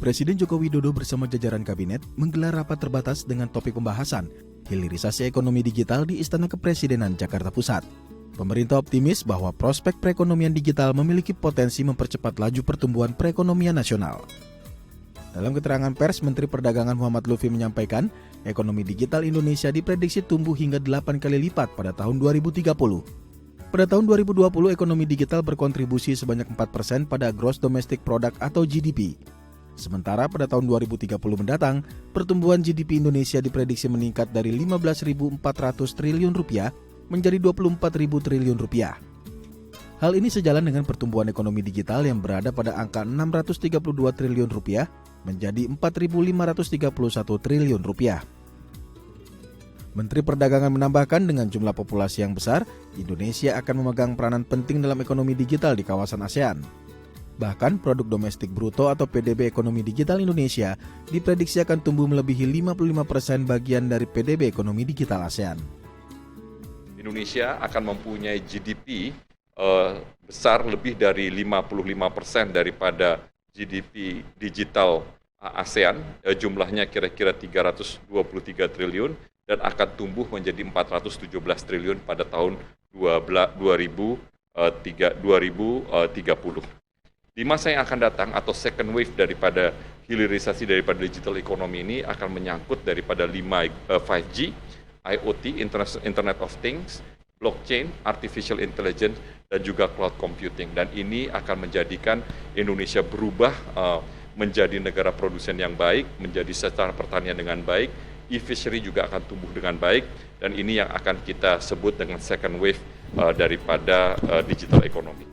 Presiden Joko Widodo bersama jajaran kabinet menggelar rapat terbatas dengan topik pembahasan hilirisasi ekonomi digital di Istana Kepresidenan Jakarta Pusat. Pemerintah optimis bahwa prospek perekonomian digital memiliki potensi mempercepat laju pertumbuhan perekonomian nasional. Dalam keterangan pers, Menteri Perdagangan Muhammad Lutfi menyampaikan, ekonomi digital Indonesia diprediksi tumbuh hingga 8 kali lipat pada tahun 2030. Pada tahun 2020, ekonomi digital berkontribusi sebanyak 4% pada Gross Domestic Product atau GDP. Sementara pada tahun 2030 mendatang, pertumbuhan GDP Indonesia diprediksi meningkat dari 15.400 triliun rupiah menjadi 24.000 triliun rupiah. Hal ini sejalan dengan pertumbuhan ekonomi digital yang berada pada angka 632 triliun rupiah menjadi 4.531 triliun rupiah. Menteri Perdagangan menambahkan dengan jumlah populasi yang besar, Indonesia akan memegang peranan penting dalam ekonomi digital di kawasan ASEAN. Bahkan produk domestik bruto atau PDB ekonomi digital Indonesia diprediksi akan tumbuh melebihi 55% bagian dari PDB ekonomi digital ASEAN. Indonesia akan mempunyai GDP besar lebih dari 55% daripada GDP digital ASEAN, jumlahnya kira-kira 323 triliun dan akan tumbuh menjadi 417 triliun pada tahun 2030. Di masa yang akan datang atau second wave daripada hilirisasi daripada digital economy ini akan menyangkut daripada 5G, IoT, Internet of Things, blockchain, artificial intelligence, dan juga cloud computing. Dan ini akan menjadikan Indonesia berubah menjadi negara produsen yang baik, menjadi secara pertanian dengan baik, e-fishery juga akan tumbuh dengan baik, dan ini yang akan kita sebut dengan second wave daripada digital economy.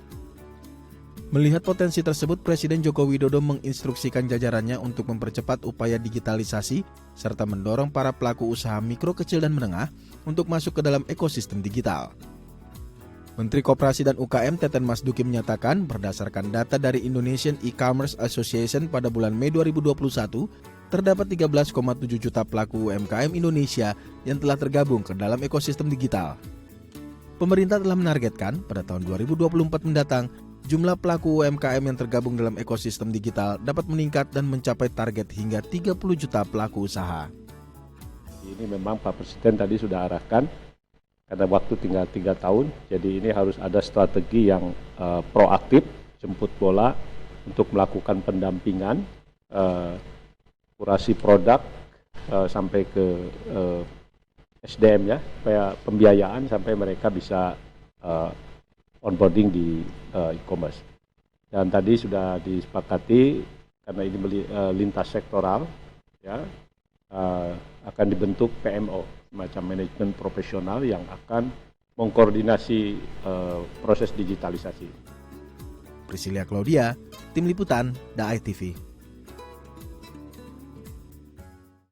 Melihat potensi tersebut, Presiden Joko Widodo menginstruksikan jajarannya untuk mempercepat upaya digitalisasi serta mendorong para pelaku usaha mikro, kecil, dan menengah untuk masuk ke dalam ekosistem digital. Menteri Koperasi dan UKM Teten Mas Duki menyatakan berdasarkan data dari Indonesian E-Commerce Association pada bulan Mei 2021, terdapat 13,7 juta pelaku UMKM Indonesia yang telah tergabung ke dalam ekosistem digital. Pemerintah telah menargetkan pada tahun 2024 mendatang, jumlah pelaku UMKM yang tergabung dalam ekosistem digital dapat meningkat dan mencapai target hingga 30 juta pelaku usaha. Ini memang Pak Presiden tadi sudah arahkan, karena waktu tinggal 3 tahun, jadi ini harus ada strategi yang proaktif, jemput bola untuk melakukan pendampingan, kurasi produk sampai ke SDM ya, supaya pembiayaan sampai mereka bisa onboarding di e-commerce. Dan tadi sudah disepakati karena ini lintas sektoral, ya, akan dibentuk PMO, semacam manajemen profesional yang akan mengkoordinasi proses digitalisasi. Priscilia Claudia, Tim Liputan, DAI TV.